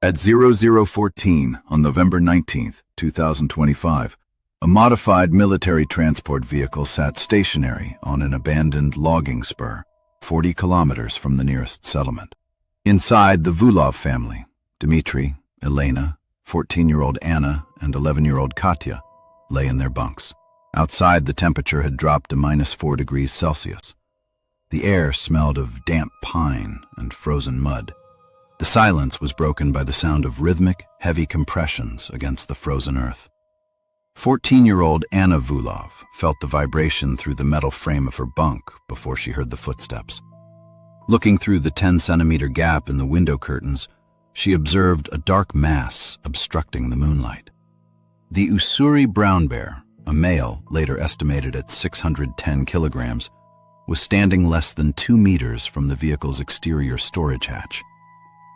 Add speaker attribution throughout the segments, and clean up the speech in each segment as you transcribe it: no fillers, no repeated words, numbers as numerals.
Speaker 1: At 0014 on November 19, 2025, a modified military transport vehicle sat stationary on an abandoned logging spur, 40 kilometers from the nearest settlement. Inside, the VULOV family, Dimmitri, Elena, 14-year-old Anna, and 11-year-old Katya, lay in their bunks. Outside, the temperature had dropped to -4 degrees Celsius. The air smelled of damp pine and frozen mud. The silence was broken by the sound of rhythmic, heavy compressions against the frozen earth. 14-year-old Anna VULOV felt the vibration through the metal frame of her bunk before she heard the footsteps. Looking through the 10-centimeter gap in the window curtains, she observed a dark mass obstructing the moonlight. The Ussuri brown bear, a male later estimated at 610 kilograms, was standing less than 2 meters from the vehicle's exterior storage hatch.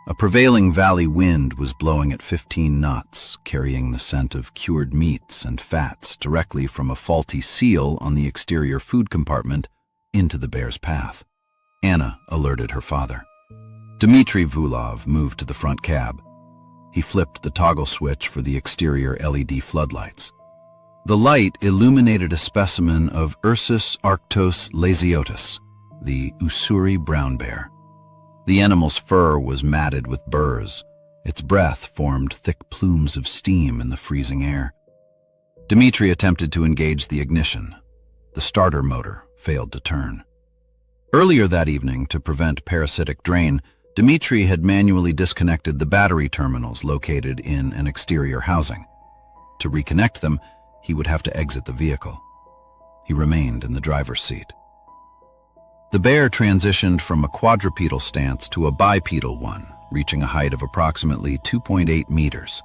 Speaker 1: A prevailing valley wind was blowing at 15 knots, carrying the scent of cured meats and fats directly from a faulty seal on the exterior food compartment into the bear's path. Anna alerted her father. Dimmitri VULOV moved to the front cab. He flipped the toggle switch for the exterior LED floodlights. The light illuminated a specimen of Ursus arctos lasiotus, the Ussuri brown bear. The animal's fur was matted with burrs. Its breath formed thick plumes of steam in the freezing air. Dimmitri attempted to engage the ignition. The starter motor failed to turn. Earlier that evening, to prevent parasitic drain, Dimmitri had manually disconnected the battery terminals located in an exterior housing. To reconnect them, he would have to exit the vehicle. He remained in the driver's seat. The bear transitioned from a quadrupedal stance to a bipedal one, reaching a height of approximately 2.8 meters.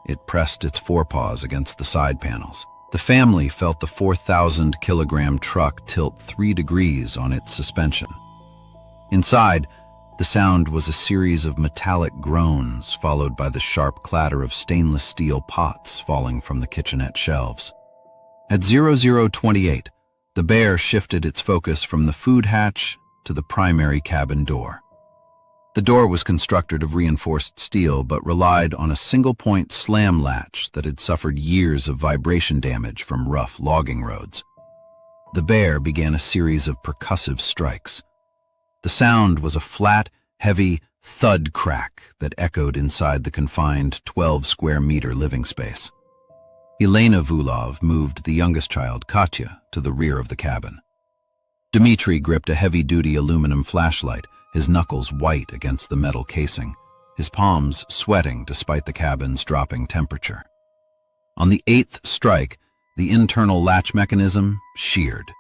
Speaker 1: It pressed its forepaws against the side panels. The family felt the 4,000-kilogram truck tilt 3 degrees on its suspension. Inside, the sound was a series of metallic groans, followed by the sharp clatter of stainless steel pots falling from the kitchenette shelves. At 0028, the bear shifted its focus from the food hatch to the primary cabin door. The door was constructed of reinforced steel but relied on a single-point slam latch that had suffered years of vibration damage from rough logging roads. The bear began a series of percussive strikes. The sound was a flat, heavy thud crack that echoed inside the confined 12-square-meter living space. Elena VULOV moved the youngest child, Katya, to the rear of the cabin. Dimmitri gripped a heavy-duty aluminum flashlight, his knuckles white against the metal casing, his palms sweating despite the cabin's dropping temperature. On the 8th strike, the internal latch mechanism sheared.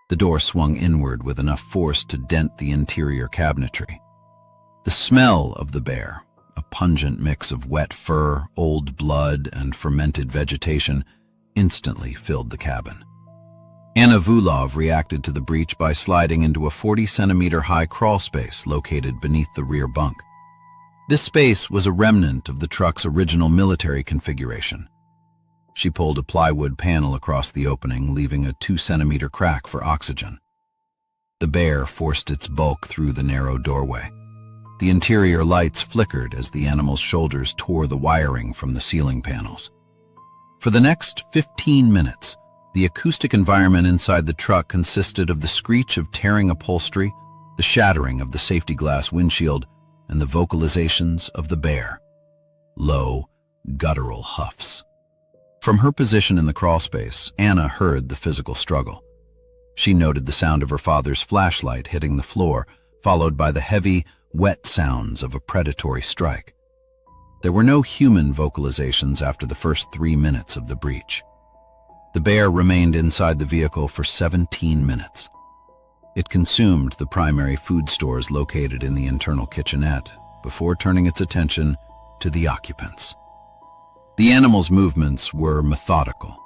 Speaker 1: The door swung inward with enough force to dent the interior cabinetry. The smell of the bear, a pungent mix of wet fur, old blood, and fermented vegetation, instantly filled the cabin. Anna VULOV reacted to the breach by sliding into a 40-centimeter-high crawl space located beneath the rear bunk. This space was a remnant of the truck's original military configuration. She pulled a plywood panel across the opening, leaving a 2-centimeter crack for oxygen. The bear forced its bulk through the narrow doorway. The interior lights flickered as the animal's shoulders tore the wiring from the ceiling panels. For the next 15 minutes, the acoustic environment inside the truck consisted of the screech of tearing upholstery, the shattering of the safety glass windshield, and the vocalizations of the bear. Low, guttural huffs. From her position in the crawlspace, Anna heard the physical struggle. She noted the sound of her father's flashlight hitting the floor, followed by the heavy, wet sounds of a predatory strike. There were no human vocalizations after the first 3 minutes of the breach. The bear remained inside the vehicle for 17 minutes. It consumed the primary food stores located in the internal kitchenette before turning its attention to the occupants. The animal's movements were methodical.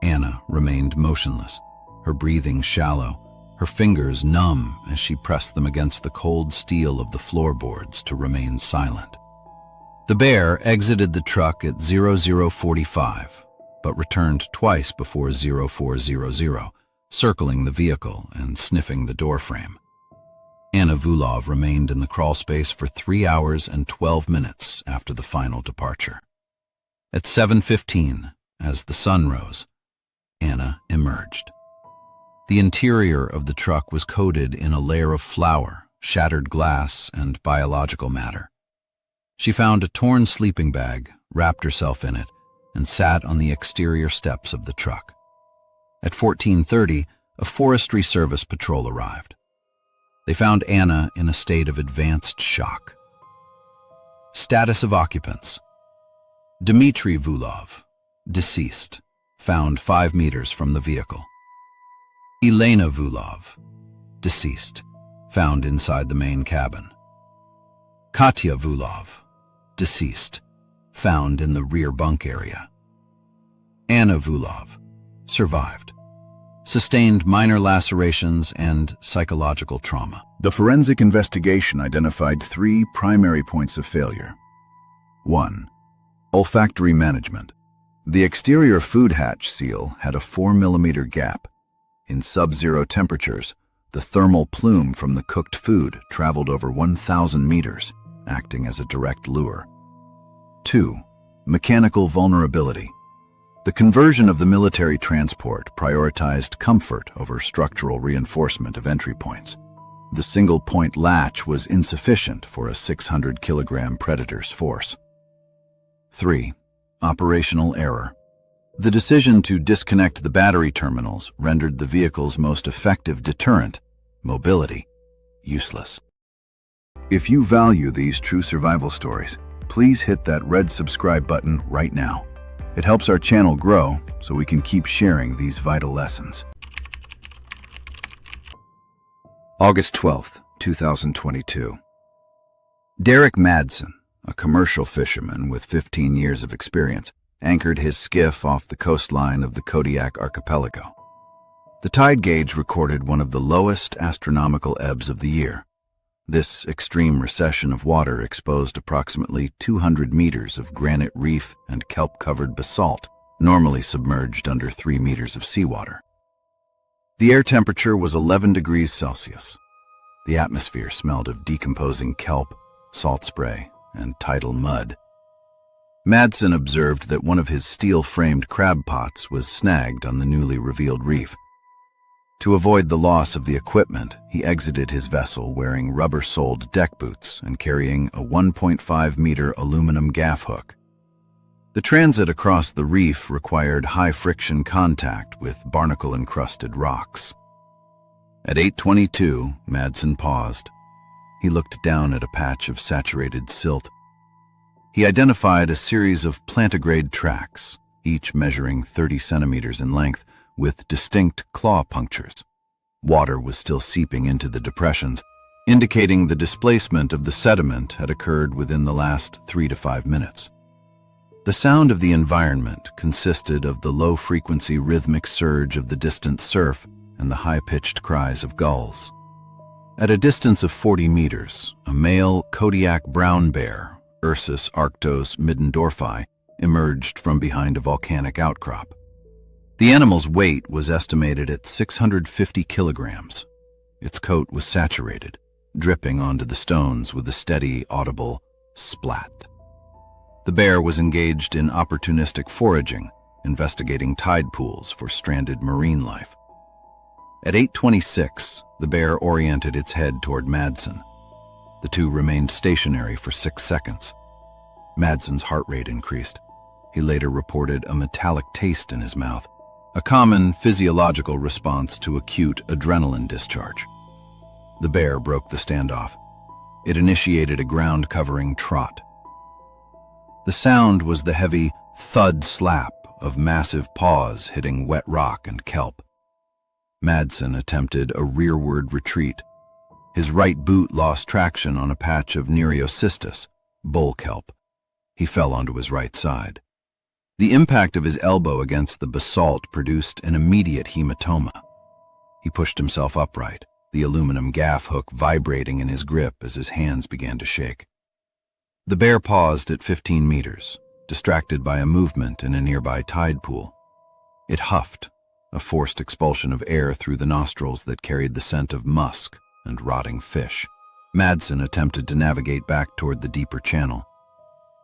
Speaker 1: Anna remained motionless, her breathing shallow, her fingers numb as she pressed them against the cold steel of the floorboards to remain silent. The bear exited the truck at 0045, but returned twice before 0400, circling the vehicle and sniffing the doorframe. Anna VULOV remained in the crawlspace for 3 hours and 12 minutes after the final departure. At 7:15, as the sun rose, Anna emerged. The interior of the truck was coated in a layer of flour, shattered glass, and biological matter. She found a torn sleeping bag, wrapped herself in it, and sat on the exterior steps of the truck. At 14:30, a Forestry Service patrol arrived. They found Anna in a state of advanced shock. Status of occupants: Dimmitri VULOV, deceased, found 5 meters from the vehicle. Elena VULOV, deceased, found inside the main cabin. Katya VULOV, deceased, found in the rear bunk area. Anna VULOV, survived, sustained minor lacerations and psychological trauma.
Speaker 2: The forensic investigation identified 3 primary points of failure. 1. Olfactory management. The exterior food hatch seal had a 4 millimeter gap. In sub-zero temperatures, the thermal plume from the cooked food traveled over 1,000 meters, acting as a direct lure. 2. Mechanical vulnerability. The conversion of the military transport prioritized comfort over structural reinforcement of entry points. The single-point latch was insufficient for a 600-kilogram Predator's force. 3. Operational error. The decision to disconnect the battery terminals rendered the vehicle's most effective deterrent, mobility, useless. If you value these true survival stories, please hit that red subscribe button right now. It helps our channel grow so we can keep sharing these vital lessons. August 12th, 2022. Derek Madsen, a commercial fisherman with 15 years of experience, anchored his skiff off the coastline of the KODIAK archipelago. The tide gauge recorded one of the lowest astronomical ebbs of the year. This extreme recession of water exposed approximately 200 meters of granite reef and kelp-covered basalt, normally submerged under 3 meters of seawater. The air temperature was 11 degrees Celsius. The atmosphere smelled of decomposing kelp, salt spray, and tidal mud. Madsen observed that one of his steel-framed crab pots was snagged on the newly revealed reef. To avoid the loss of the equipment, he exited his vessel wearing rubber-soled deck boots and carrying a 1.5-meter aluminum gaff hook. The transit across the reef required high-friction contact with barnacle-encrusted rocks. At 8:22, Madsen paused. He looked down at a patch of saturated silt. He identified a series of plantigrade tracks, each measuring 30 centimeters in length, with distinct claw punctures. Water was still seeping into the depressions, indicating the displacement of the sediment had occurred within the last 3 to 5 minutes. The sound of the environment consisted of the low-frequency rhythmic surge of the distant surf and the high-pitched cries of gulls. At a distance of 40 meters, a male KODIAK brown bear, Ursus arctos middendorfi, emerged from behind a volcanic outcrop. The animal's weight was estimated at 650 kilograms. Its coat was saturated, dripping onto the stones with a steady, audible splat. The bear was engaged in opportunistic foraging, investigating tide pools for stranded marine life. At 8:26, the bear oriented its head toward Madsen. The two remained stationary for 6 seconds. Madsen's heart rate increased. He later reported a metallic taste in his mouth, a common physiological response to acute adrenaline discharge. The bear broke the standoff. It initiated a ground-covering trot. The sound was the heavy thud slap of massive paws hitting wet rock and kelp. Madsen attempted a rearward retreat. His right boot lost traction on a patch of Nereocystis, bull kelp. He fell onto his right side. The impact of his elbow against the basalt produced an immediate hematoma. He pushed himself upright, the aluminum gaff hook vibrating in his grip as his hands began to shake. The bear paused at 15 meters, distracted by a movement in a nearby tide pool. It huffed, a forced expulsion of air through the nostrils that carried the scent of musk and rotting fish. Madsen attempted to navigate back toward the deeper channel.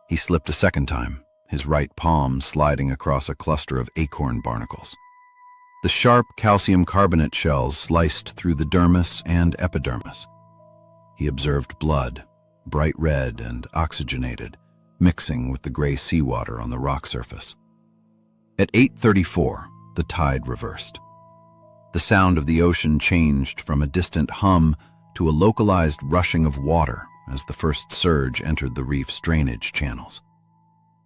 Speaker 2: He slipped a second time, his right palm sliding across a cluster of acorn barnacles. The sharp calcium carbonate shells sliced through the dermis and epidermis. He observed blood, bright red and oxygenated, mixing with the gray seawater on the rock surface. At 8:34, the tide reversed. The sound of the ocean changed from a distant hum to a localized rushing of water as the first surge entered the reef's drainage channels.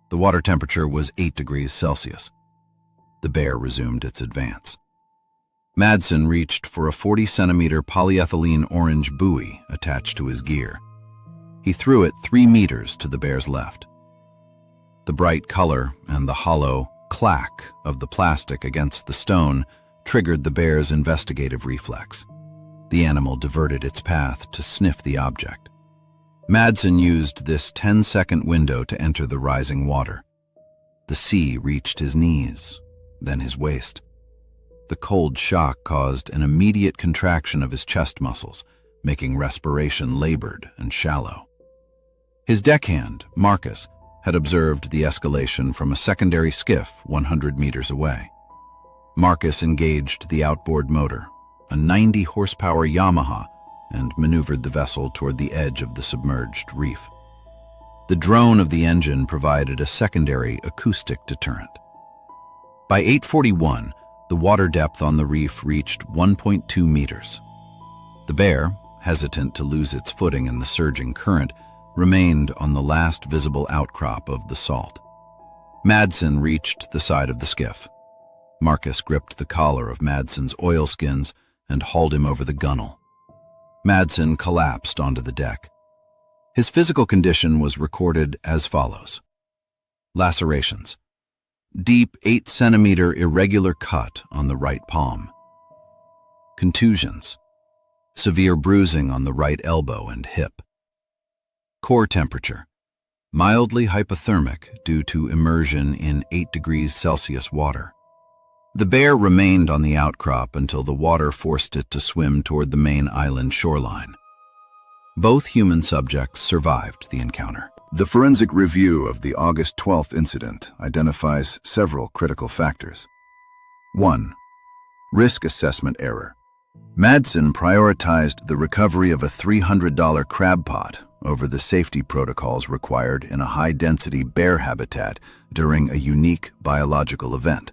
Speaker 2: The water temperature was 8 degrees Celsius. The bear resumed its advance. Madsen reached for a 40-centimeter polyethylene orange buoy attached to his gear. He threw it 3 meters to the bear's left. The bright color and the hollow clack of the plastic against the stone triggered the bear's investigative reflex. The animal diverted its path to sniff the object. Madsen used this 10-second window to enter the rising water. The sea reached his knees, then his waist. The cold shock caused an immediate contraction of his chest muscles, making respiration labored and shallow. His deckhand, Marcus, had observed the escalation from a secondary skiff 100 meters away. Marcus engaged the outboard motor, a 90-horsepower Yamaha, and maneuvered the vessel toward the edge of the submerged reef. The drone of the engine provided a secondary acoustic deterrent. By 8:41, the water depth on the reef reached 1.2 meters. The bear, hesitant to lose its footing in the surging current, remained on the last visible outcrop of the salt. Madsen reached the side of the skiff. Marcus gripped the collar of Madsen's oilskins and hauled him over the gunwale. Madsen collapsed onto the deck. His physical condition was recorded as follows. Lacerations. Deep 8-centimeter irregular cut on the right palm. Contusions. Severe bruising on the right elbow and hip. Core temperature. Mildly hypothermic due to immersion in 8 degrees Celsius water. The bear remained on the outcrop until the water forced it to swim toward the main island shoreline. Both human subjects survived the encounter.
Speaker 1: The forensic review of the August 12th incident identifies several critical factors. 1. Risk assessment error. Madsen prioritized the recovery of a $300 crab pot over the safety protocols required in a high-density bear habitat during a unique biological event,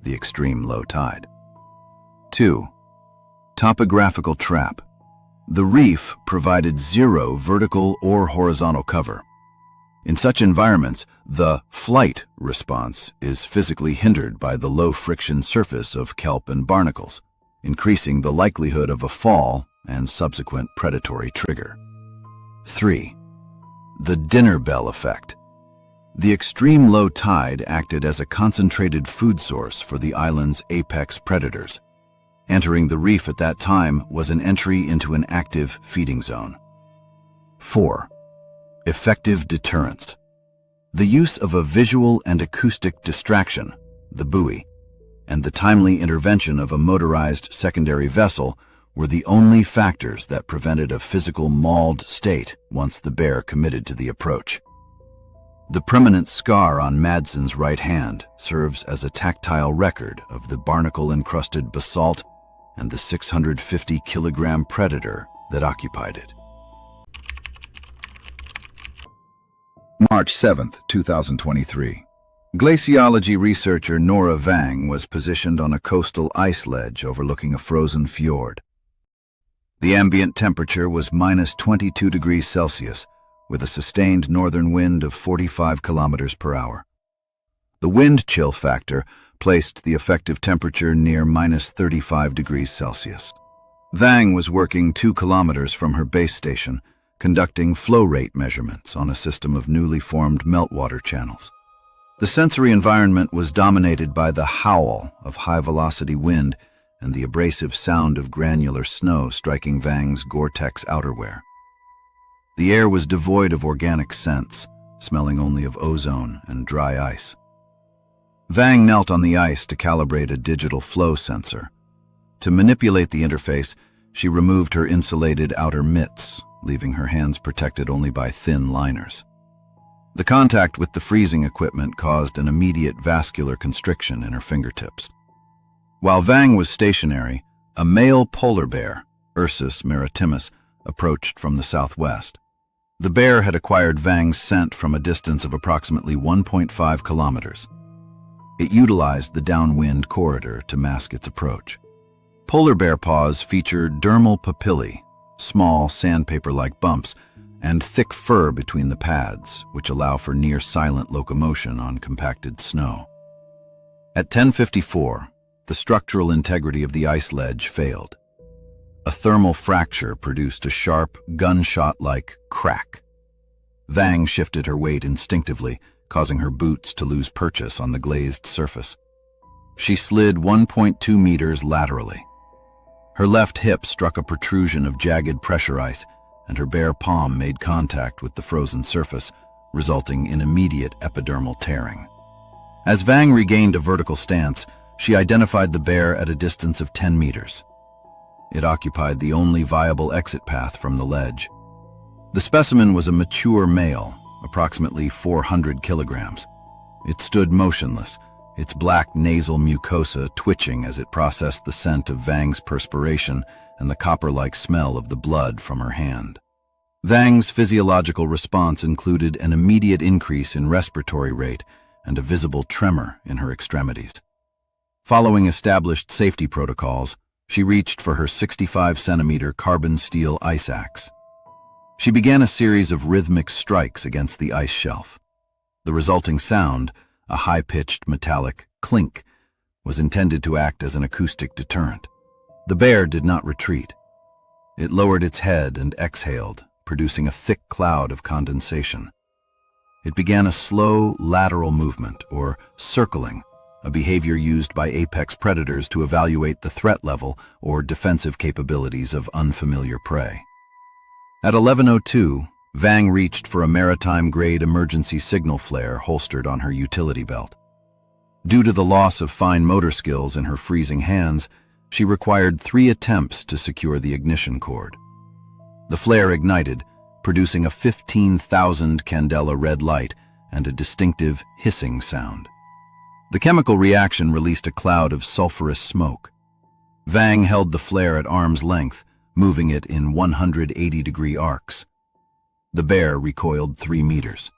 Speaker 1: the extreme low tide. 2. Topographical trap. The reef provided zero vertical or horizontal cover. In such environments, the flight response is physically hindered by the low-friction surface of kelp and barnacles, increasing the likelihood of a fall and subsequent predatory trigger. 3. The dinner bell effect. The extreme low tide acted as a concentrated food source for the island's apex predators. Entering the reef at that time was an entry into an active feeding zone. 4. Effective deterrence. The use of a visual and acoustic distraction, the buoy, and the timely intervention of a motorized secondary vessel were the only factors that prevented a physical mauled state once the bear committed to the approach. The permanent scar on Madsen's right hand serves as a tactile record of the barnacle-encrusted basalt and the 650-kilogram predator that occupied it. March 7, 2023. Glaciology researcher Nora Vang was positioned on a coastal ice ledge overlooking a frozen fjord. The ambient temperature was minus 22 degrees Celsius, with a sustained northern wind of 45 kilometers per hour. The wind chill factor placed the effective temperature near minus 35 degrees Celsius. Vang was working 2 kilometers from her base station, conducting flow rate measurements on a system of newly formed meltwater channels. The sensory environment was dominated by the howl of high-velocity wind and the abrasive sound of granular snow striking Vang's Gore-Tex outerwear. The air was devoid of organic scents, smelling only of ozone and dry ice.
Speaker 2: Vang knelt on the ice to calibrate a digital flow sensor. To manipulate the interface, she removed her insulated outer mitts, leaving her hands protected only by thin liners. The contact with the freezing equipment caused an immediate vascular constriction in her fingertips. While Vang was stationary, a male polar bear, Ursus maritimus, approached from the southwest. The bear had acquired Vang's scent from a distance of approximately 1.5 kilometers. It utilized the downwind corridor to mask its approach. Polar bear paws feature dermal papillae, small sandpaper-like bumps, and thick fur between the pads, which allow for near-silent locomotion on compacted snow. At 10:54, the structural integrity of the ice ledge failed. A thermal fracture produced a sharp, gunshot-like crack. Vang shifted her weight instinctively, causing her boots to lose purchase on the glazed surface. She slid 1.2 meters laterally. Her left hip struck a protrusion of jagged pressure ice, and her bare palm made contact with the frozen surface, resulting in immediate epidermal tearing. As Vang regained a vertical stance, she identified the bear at a distance of 10 meters. It occupied the only viable exit path from the ledge. The specimen was a mature male, approximately 400 kilograms. It stood motionless, its black nasal mucosa twitching as it processed the scent of Vang's perspiration and the copper-like smell of the blood from her hand. Vang's physiological response included an immediate increase in respiratory rate and a visible tremor in her extremities. Following established safety protocols, she reached for her 65-centimeter carbon steel ice axe. She began a series of rhythmic strikes against the ice shelf. The resulting sound, a high-pitched metallic clink, was intended to act as an acoustic deterrent. The bear did not retreat. It lowered its head and exhaled, producing a thick cloud of condensation. It began a slow lateral movement, or circling, a behavior used by apex predators to evaluate the threat level or defensive capabilities of unfamiliar prey. At 11:02, Vang reached for a maritime-grade emergency signal flare holstered on her utility belt. Due to the loss of fine motor skills in her freezing hands, she required 3 attempts to secure the ignition cord. The flare ignited, producing a 15,000 candela red light and a distinctive hissing sound. The chemical reaction released a cloud of sulfurous smoke. Vang held the flare at arm's length, moving it in 180-degree arcs. The bear recoiled 3 meters.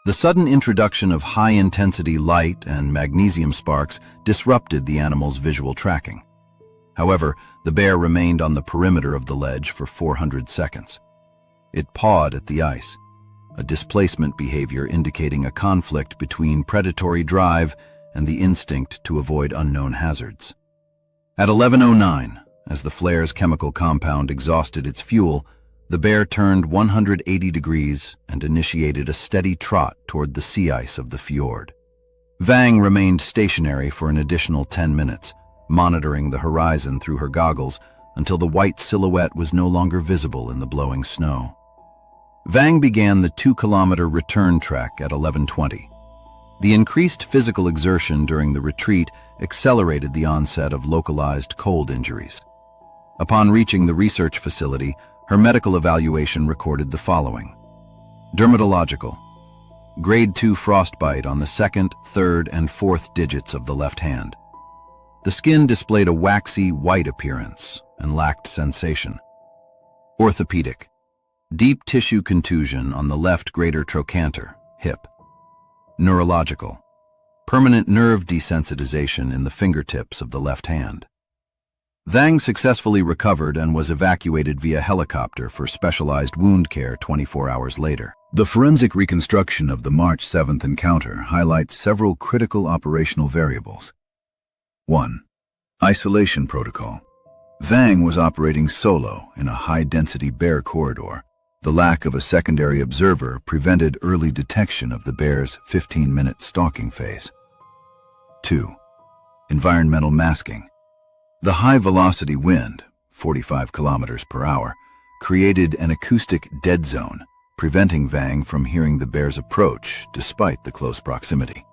Speaker 2: The sudden introduction of high-intensity light and magnesium sparks disrupted the animal's visual tracking. However, the bear remained on the perimeter of the ledge for 400 seconds. It pawed at the ice, a displacement behavior indicating a conflict between predatory drive and the instinct to avoid unknown hazards. At 11:09, as the flare's chemical compound exhausted its fuel, the bear turned 180 degrees and initiated a steady trot toward the sea ice of the fjord. Vang remained stationary for an additional 10 minutes, monitoring the horizon through her goggles until the white silhouette was no longer visible in the blowing snow. Vang began the 2-kilometer return trek at 11:20. The increased physical exertion during the retreat accelerated the onset of localized cold injuries. Upon reaching the research facility, her medical evaluation recorded the following: dermatological, grade 2 frostbite on the 2nd, 3rd, and 4th digits of the left hand. The skin displayed a waxy white appearance and lacked sensation. Orthopedic, deep tissue contusion on the left greater trochanter, hip. Neurological, permanent nerve desensitization in the fingertips of the left hand. Vang successfully recovered and was evacuated via helicopter for specialized wound care 24 hours later.
Speaker 1: The forensic reconstruction of the March 7th encounter highlights several critical operational variables. 1. Isolation protocol. Vang was operating solo in a high-density bear corridor. The lack of a secondary observer prevented early detection of the bear's 15-minute stalking phase. 2. Environmental masking. The high-velocity wind, 45 kilometers per hour, created an acoustic dead zone, preventing Vang from hearing the bear's approach despite the close proximity.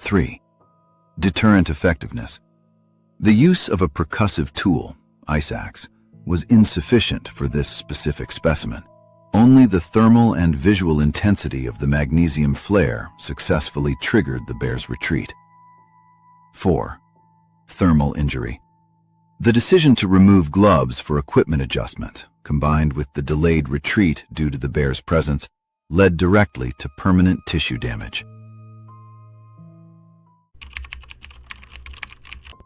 Speaker 1: 3. Deterrent effectiveness. The use of a percussive tool, ice axe, was insufficient for this specific specimen. Only the thermal and visual intensity of the magnesium flare successfully triggered the bear's retreat. 4. Thermal injury. The decision to remove gloves for equipment adjustment, combined with the delayed retreat due to the bear's presence, led directly to permanent tissue damage.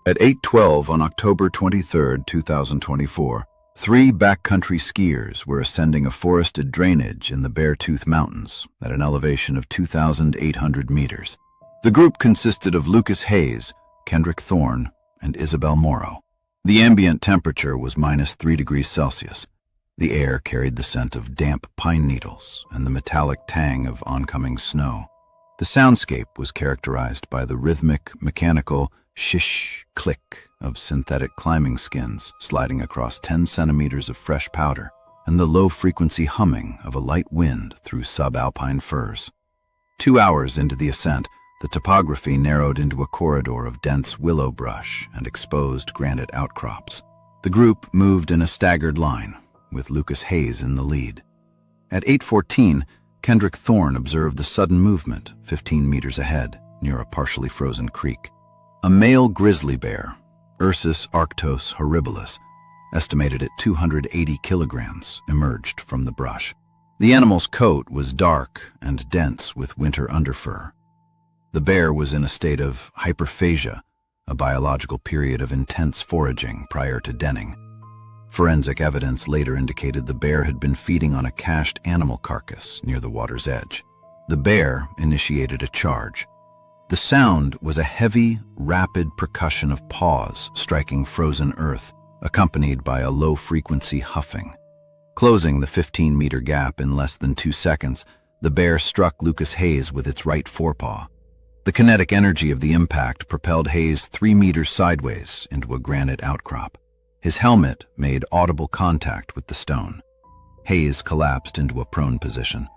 Speaker 1: At 8:12 on October 23, 2024, 3 backcountry skiers were ascending a forested drainage in the BARETOOTH Mountains at an elevation of 2,800 meters. The group consisted of Lucas Hayes, Kendrick Thorne, and Isabel Morrow. The ambient temperature was -3 degrees Celsius. The air carried the scent of damp pine needles and the metallic tang of oncoming snow. The soundscape was characterized by the rhythmic, mechanical shish click of synthetic climbing skins sliding across 10 centimeters of fresh powder and the low-frequency humming of a light wind through subalpine firs. 2 hours into the ascent, the topography narrowed into a corridor of dense willow brush and exposed granite outcrops. The group moved in a staggered line, with Lucas Hayes in the lead. At 8:14, Kendrick Thorne observed the sudden movement 15 meters ahead, near a partially frozen creek. A male grizzly bear, Ursus arctos horribilis, estimated at 280 kilograms, emerged from the brush. The animal's coat was dark and dense with winter underfur. The bear was in a state of hyperphagia, a biological period of intense foraging prior to denning. Forensic evidence later indicated the bear had been feeding on a cached animal carcass near the water's edge. The bear initiated a charge. The sound was a heavy, rapid percussion of paws striking frozen earth, accompanied by a low-frequency huffing. Closing the 15-meter gap in less than 2 seconds, the bear struck Lucas Hayes with its right forepaw. The kinetic energy of the impact propelled Hayes 3 meters sideways into a granite outcrop. His helmet made audible contact with the stone. Hayes collapsed into a prone position.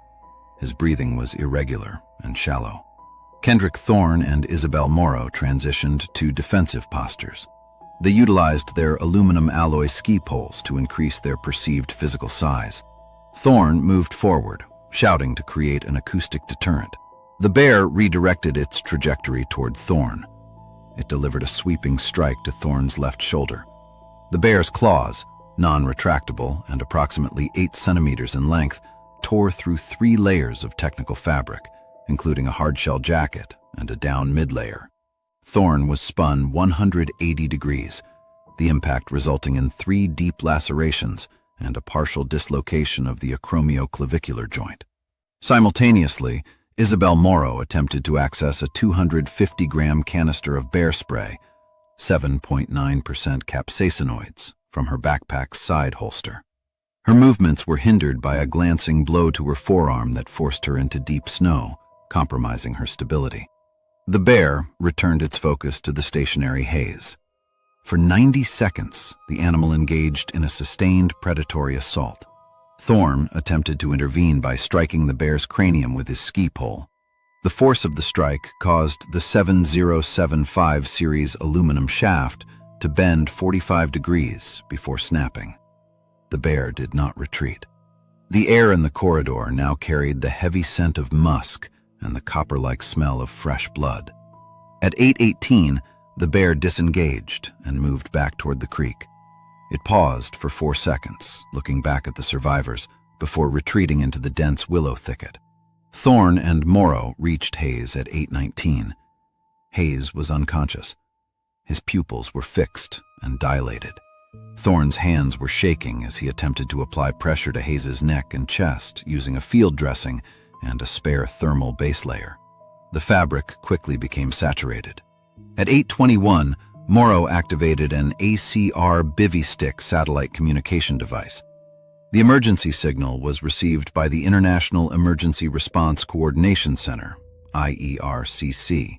Speaker 1: His breathing was irregular and shallow. Kendrick Thorne and Isabel Morrow transitioned to defensive postures. They utilized their aluminum alloy ski poles to increase their perceived physical size. Thorne moved forward, shouting to create an acoustic deterrent. The bear redirected its trajectory toward Thorne. It delivered a sweeping strike to Thorne's left shoulder. The bear's claws, non-retractable and approximately 8 centimeters in length, tore through 3 layers of technical fabric, including a hardshell jacket and a down mid-layer. Thorne was spun 180 degrees, the impact resulting in 3 deep lacerations and a partial dislocation of the acromioclavicular joint. Simultaneously, Isabel Morrow attempted to access a 250-gram canister of bear spray, 7.9% capsaicinoids, from her backpack's side holster. Her movements were hindered by a glancing blow to her forearm that forced her into deep snow, compromising her stability. The bear returned its focus to the stationary Hayes. For 90 seconds, the animal engaged in a sustained predatory assault. Thorne attempted to intervene by striking the bear's cranium with his ski pole. The force of the strike caused the 7075 series aluminum shaft to bend 45 degrees before snapping. The bear did not retreat. The air in the corridor now carried the heavy scent of musk and the copper-like smell of fresh blood. At 8:18, the bear disengaged and moved back toward the creek. It paused for 4 seconds, looking back at the survivors, before retreating into the dense willow thicket. Thorne and Morrow reached Hayes at 8:19. Hayes was unconscious. His pupils were fixed and dilated. Thorne's hands were shaking as he attempted to apply pressure to Hayes's neck and chest using a field dressing and a spare thermal base layer. The fabric quickly became saturated. At 8:21, Morrow activated an ACR bivy stick satellite communication device. The emergency signal was received by the International Emergency Response Coordination Center, IERCC.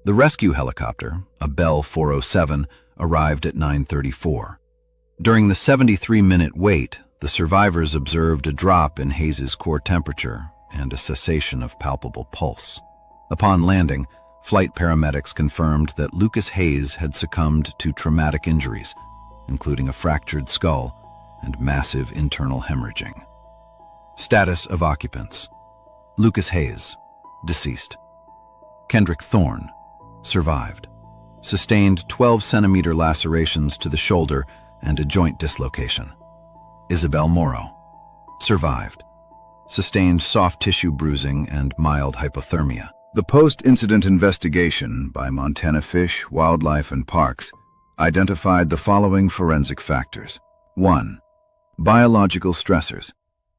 Speaker 1: The rescue helicopter, a Bell 407, arrived at 9:34. During the 73-minute wait, the survivors observed a drop in Hayes's core temperature and a cessation of palpable pulse. Upon landing,
Speaker 2: Flight paramedics confirmed that Lucas Hayes had succumbed to traumatic injuries, including a fractured skull and massive internal hemorrhaging. Status of occupants: Lucas Hayes, deceased. Kendrick Thorne, survived. Sustained 12-centimeter lacerations to the shoulder and a joint dislocation. Isabel Morrow, survived. Sustained soft tissue bruising and mild hypothermia.
Speaker 1: The post-incident investigation by Montana Fish, Wildlife and Parks identified the following forensic factors. 1. Biological stressors.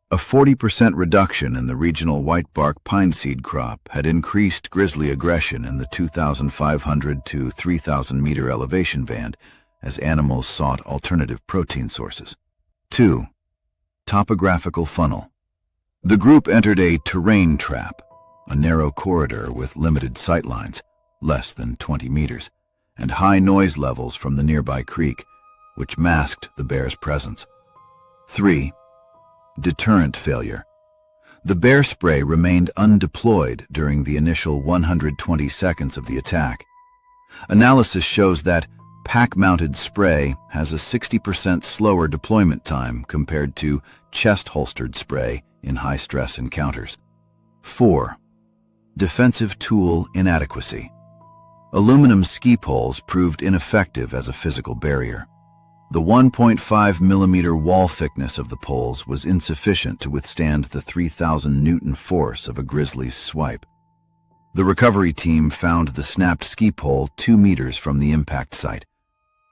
Speaker 1: A 40% reduction in the regional whitebark pine seed crop had increased grizzly aggression in the 2,500 to 3,000 meter elevation band as animals sought alternative protein sources. 2. Topographical funnel. The group entered a terrain trap, a narrow corridor with limited sightlines, less than 20 meters, and high noise levels from the nearby creek, which masked the bear's presence. 3. Deterrent failure. The bear spray remained undeployed during the initial 120 seconds of the attack. Analysis shows that pack-mounted spray has a 60% slower deployment time compared to chest-holstered spray in high-stress encounters. 4. Defensive tool inadequacy. Aluminum ski poles proved ineffective as a physical barrier. The 1.5 millimeter wall thickness of the poles was insufficient to withstand the 3,000 Newton force of a grizzly's swipe. The recovery team found the snapped ski pole 2 meters from the impact site,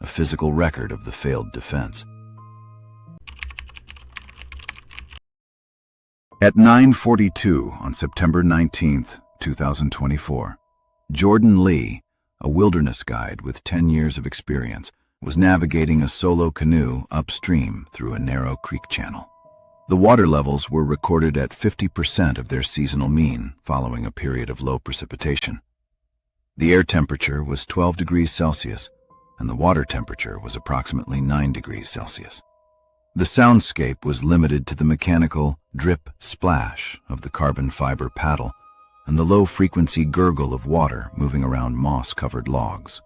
Speaker 1: a physical record of the failed defense. At 9:42 on September 19, 2024, Jordan Lee, a wilderness guide with 10 years of experience, was navigating a solo canoe upstream through a narrow creek channel. The water levels were recorded at 50% of their seasonal mean following a period of low precipitation. The air temperature was 12 degrees Celsius, and the water temperature was approximately 9 degrees Celsius. The soundscape was limited to the mechanical drip-splash of the carbon fiber paddle and the low-frequency gurgle of water moving around moss-covered logs.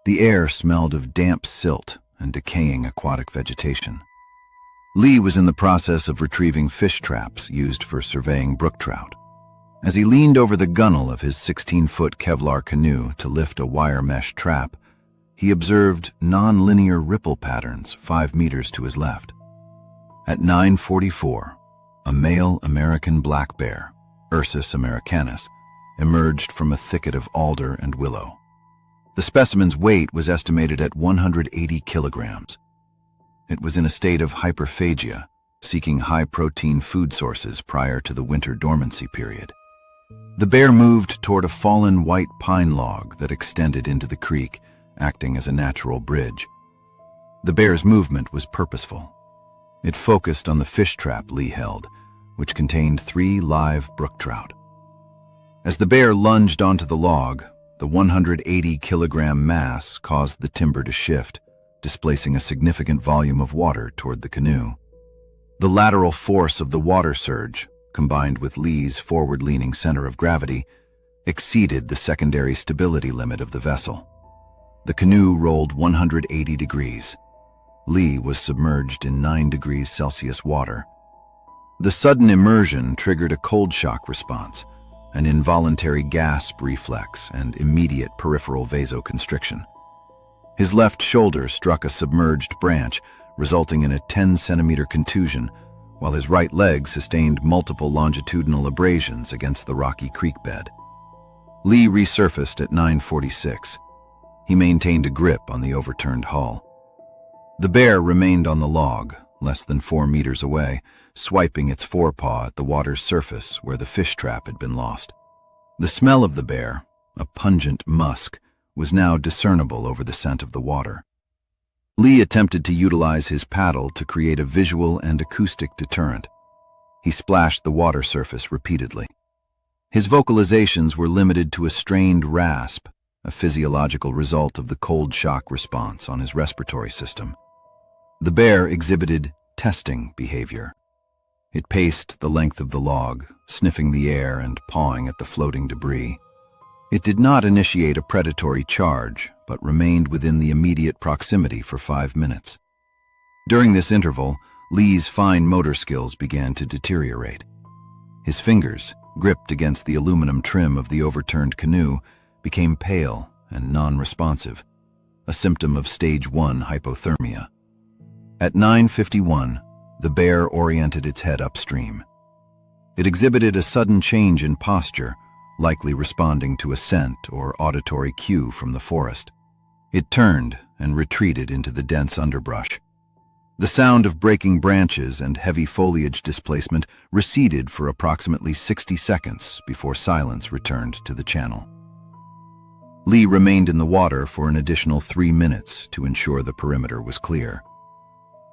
Speaker 1: The air smelled of damp silt and decaying aquatic vegetation. Lee was in the process of retrieving fish traps used for surveying brook trout. As he leaned over the gunwale of his 16-foot Kevlar canoe to lift a wire mesh trap, he observed non-linear ripple patterns 5 meters to his left. At 9:44, a male American black bear, Ursus americanus, emerged from a thicket of alder and willow. The specimen's weight was estimated at 180 kilograms. It was in a state of hyperphagia, seeking high-protein food sources prior to the winter dormancy period. The bear moved toward a fallen white pine log that extended into the creek, acting as a natural bridge. The bear's movement was purposeful. It focused on the fish trap Lee held, which contained 3 live brook trout. As the bear lunged onto the log, the 180-kilogram mass caused the timber to shift, displacing a significant volume of water toward the canoe. The lateral force of the water surge, combined with Lee's forward-leaning center of gravity, exceeded the secondary stability limit of the vessel. The canoe rolled 180 degrees. Lee was submerged in 9 degrees Celsius water. The sudden immersion triggered a cold shock response, an involuntary gasp reflex, and immediate peripheral vasoconstriction. His left shoulder struck a submerged branch, resulting in a 10-centimeter contusion, while his right leg sustained multiple longitudinal abrasions against the rocky creek bed. Lee resurfaced at 9:46. He maintained a grip on the overturned hull. The bear remained on the log, less than 4 meters away, swiping its forepaw at the water's surface where the fish trap had been lost. The smell of the bear, a pungent musk, was now discernible over the scent of the water. Lee attempted to utilize his paddle to create a visual and acoustic deterrent. He splashed the water surface repeatedly. His vocalizations were limited to a strained rasp, a physiological result of the cold shock response on his respiratory system. The bear exhibited testing behavior. It paced the length of the log, sniffing the air and pawing at the floating debris.
Speaker 2: It did not initiate a predatory charge, but remained within the immediate proximity for 5 minutes. During this interval, Lee's fine motor skills began to deteriorate. His fingers, gripped against the aluminum trim of the overturned canoe, became pale and non-responsive, a symptom of stage 1 hypothermia. At 9:51, the bear oriented its head upstream. It exhibited a sudden change in posture, likely responding to a scent or auditory cue from the forest. It turned and retreated into the dense underbrush. The sound of breaking branches and heavy foliage displacement receded for approximately 60 seconds before silence returned to the channel. Lee remained in the water for an additional 3 minutes to ensure the perimeter was clear.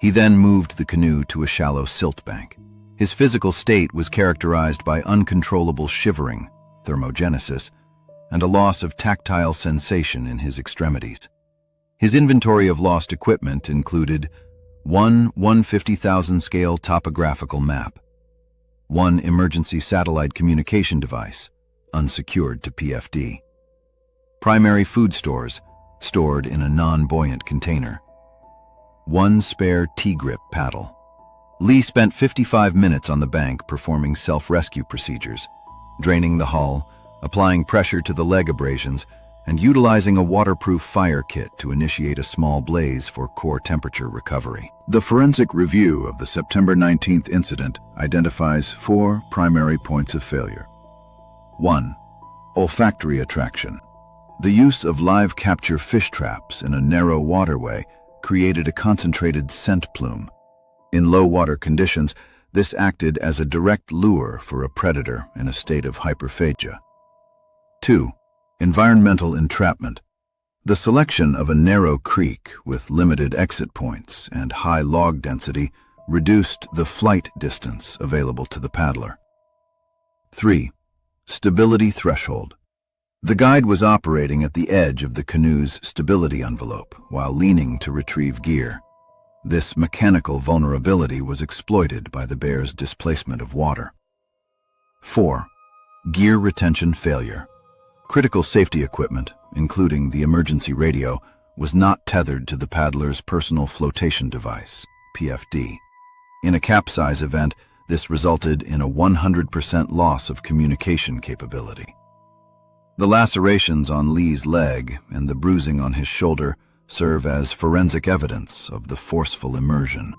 Speaker 2: He then moved the canoe to a shallow silt bank. His physical state was characterized by uncontrollable shivering, thermogenesis, and a loss of tactile sensation in his extremities. His inventory of lost equipment included one 1/50,000 scale topographical map, one emergency satellite communication device, unsecured to PFD, primary food stores stored in a non-buoyant container, one spare T-grip paddle. Lee spent 55 minutes on the bank performing self-rescue procedures, draining the hull, applying pressure to the leg abrasions, and utilizing a waterproof fire kit to initiate a small blaze for core temperature recovery.
Speaker 1: The forensic review of the September 19th incident identifies 4 primary points of failure. 1. Olfactory attraction. The use of live capture fish traps in a narrow waterway created a concentrated scent plume. In low water conditions, this acted as a direct lure for a predator in a state of hyperphagia. 2. Environmental entrapment. The selection of a narrow creek with limited exit points and high log density reduced the flight distance available to the paddler. 3. Stability threshold. The guide was operating at the edge of the canoe's stability envelope while leaning to retrieve gear. This mechanical vulnerability was exploited by the bear's displacement of water. 4. Gear retention failure. Critical safety equipment, including the emergency radio, was not tethered to the paddler's personal flotation device, PFD. In a capsize event, this resulted in a 100% loss of communication capability. The lacerations on Lee's leg and the bruising on his shoulder serve as forensic evidence of the forceful immersion.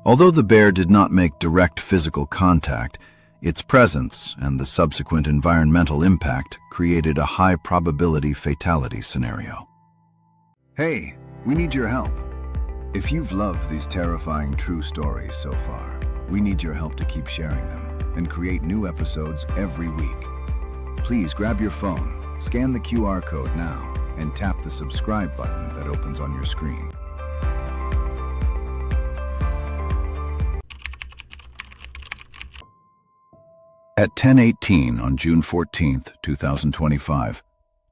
Speaker 1: Although the bear did not make direct physical contact, its presence and the subsequent environmental impact created a high-probability fatality scenario.
Speaker 2: Hey, we need your help. If you've loved these terrifying true stories so far, we need your help to keep sharing them and create new episodes every week. Please grab your phone, scan the QR code now, and tap the subscribe button that opens on your screen.
Speaker 1: At 10:18 on June 14, 2025,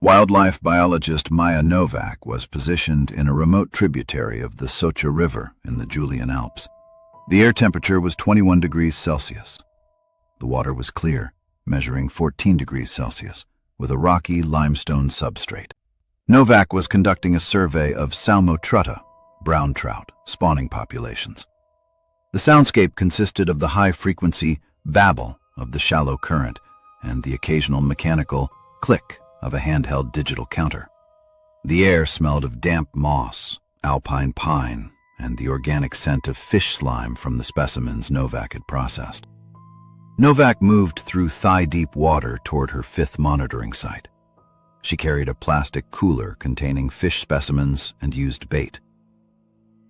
Speaker 1: wildlife biologist Maya Novak was positioned in a remote tributary of the SOČA River in the Julian Alps. The air temperature was 21 degrees Celsius. The water was clear, measuring 14 degrees Celsius, with a rocky limestone substrate. Novak was conducting a survey of salmotrutta, brown trout, spawning populations. The soundscape consisted of the high-frequency babble of the shallow current and the occasional mechanical click of a handheld digital counter. The air smelled of damp moss, alpine pine, and the organic scent of fish slime from the specimens Novak had processed. Novak moved through thigh-deep water toward her 5th monitoring site. She carried a plastic cooler containing fish specimens and used bait.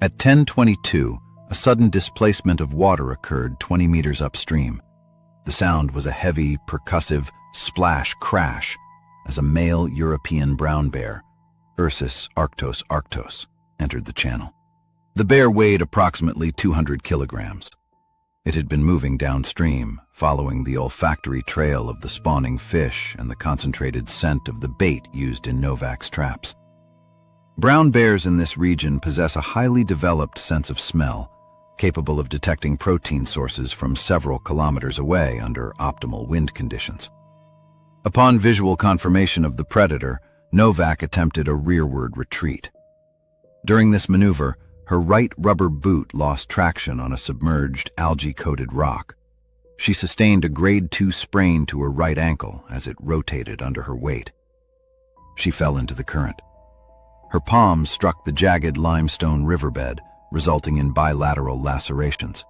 Speaker 1: At 10:22, a sudden displacement of water occurred 20 meters upstream. The sound was a heavy, percussive splash crash as a male European brown bear, Ursus arctos, entered the channel. The bear weighed approximately 200 kilograms. It had been moving downstream, following the olfactory trail of the spawning fish and the concentrated scent of the bait used in Novak's traps. Brown bears in this region possess a highly developed sense of smell, capable of detecting protein sources from several kilometers away under optimal wind conditions.
Speaker 2: Upon visual confirmation of the predator, Novak attempted a rearward retreat. During this maneuver, her right rubber boot lost traction on a submerged, algae-coated rock. She sustained a grade 2 sprain to her right ankle as it rotated under her weight. She fell into the current. Her palms struck the jagged limestone riverbed, resulting in bilateral lacerations.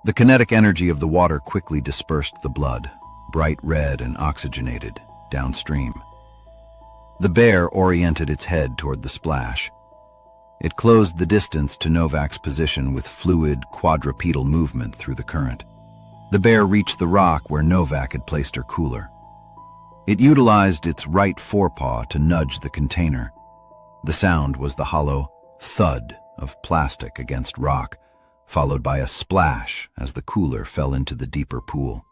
Speaker 2: The kinetic energy of the water quickly dispersed the blood, bright red and oxygenated, downstream. The bear oriented its head toward the splash. It closed the distance to Novak's position with fluid, quadrupedal movement through the current. The bear reached the rock where Novak had placed her cooler. It utilized its right forepaw to nudge the container. The sound was the hollow thud of plastic against rock, followed by a splash as the cooler fell into the deeper pool.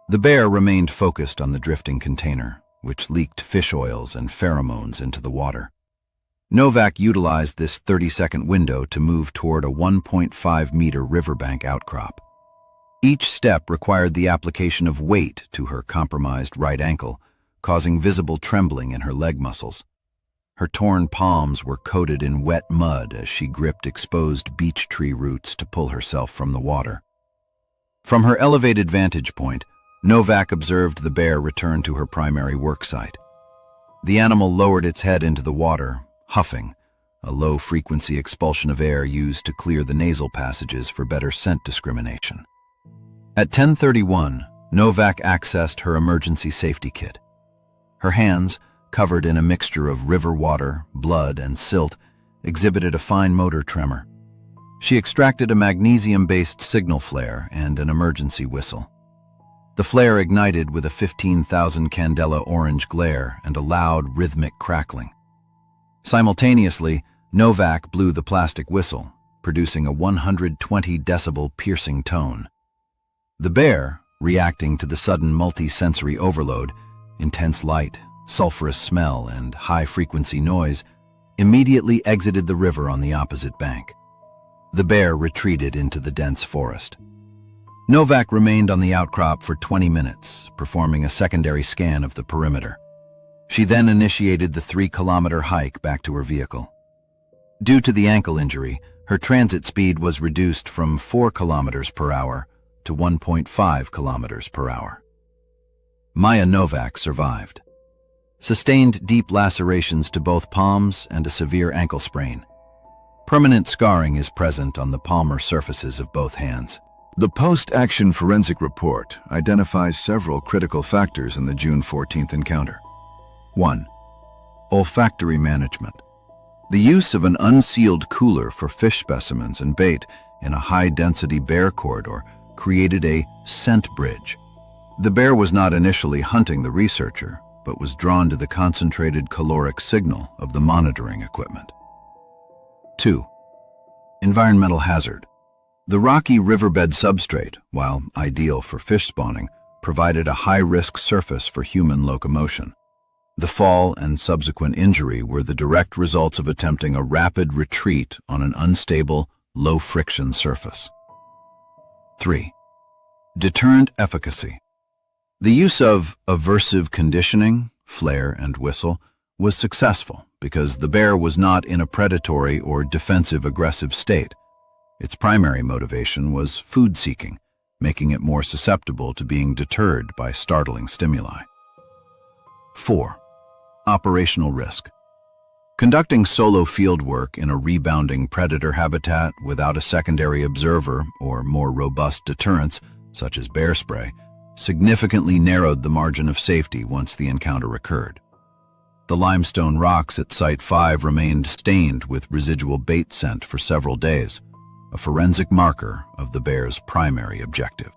Speaker 2: The bear remained focused on the drifting container, which leaked fish oils and pheromones into the water. Novak utilized this 30-second window to move toward a 1.5-meter riverbank outcrop. Each step required the application of weight to her compromised right ankle, causing visible trembling in her leg muscles. Her torn palms were coated in wet mud as she gripped exposed beech tree roots to pull herself from the water. From her elevated vantage point, Novak observed the bear return to her primary work site. The animal lowered its head into the water, huffing, a low-frequency expulsion of air used to clear the nasal passages for better scent discrimination. At 10:31, Novak accessed her emergency safety kit. Her hands, covered in a mixture of river water, blood, and silt, exhibited a fine motor tremor. She extracted a magnesium-based signal flare and an emergency whistle. The flare ignited with a 15,000 candela orange glare and a loud, rhythmic crackling. Simultaneously, Novak blew the plastic whistle, producing a 120 decibel piercing tone. The bear, reacting to the sudden multi-sensory overload, intense light, sulfurous smell, and high-frequency noise, immediately exited the river on the opposite bank. The bear retreated into the dense forest. Novak remained on the outcrop for 20 minutes, performing a secondary scan of the perimeter. She then initiated the 3-kilometer hike back to her vehicle. Due to the ankle injury, her transit speed was reduced from 4 kilometers per hour to 1.5 kilometers per hour. Maya Novak survived. Sustained deep lacerations to both palms and a severe ankle sprain. Permanent scarring is present on the palmar surfaces of both hands.
Speaker 1: The post-action forensic report identifies several critical factors in the June 14th encounter. 1. Olfactory management. The use of an unsealed cooler for fish specimens and bait in a high-density bear corridor created a scent bridge. The bear was not initially hunting the researcher, but was drawn to the concentrated caloric signal of the monitoring equipment. 2. Environmental hazard. The rocky riverbed substrate, while ideal for fish spawning, provided a high-risk surface for human locomotion. The fall and subsequent injury were the direct results of attempting a rapid retreat on an unstable, low-friction surface. 3. Deterrent efficacy. The use of aversive conditioning, flare and whistle, was successful because the bear was not in a predatory or defensive-aggressive state. Its primary motivation was food-seeking, making it more susceptible to being deterred by startling stimuli. 4. Operational risk. Conducting solo fieldwork in a rebounding predator habitat without a secondary observer or more robust deterrents, such as bear spray, significantly narrowed the margin of safety once the encounter occurred. The limestone rocks at Site 5 remained stained with residual bait scent for several days, a forensic marker of the bear's primary objective.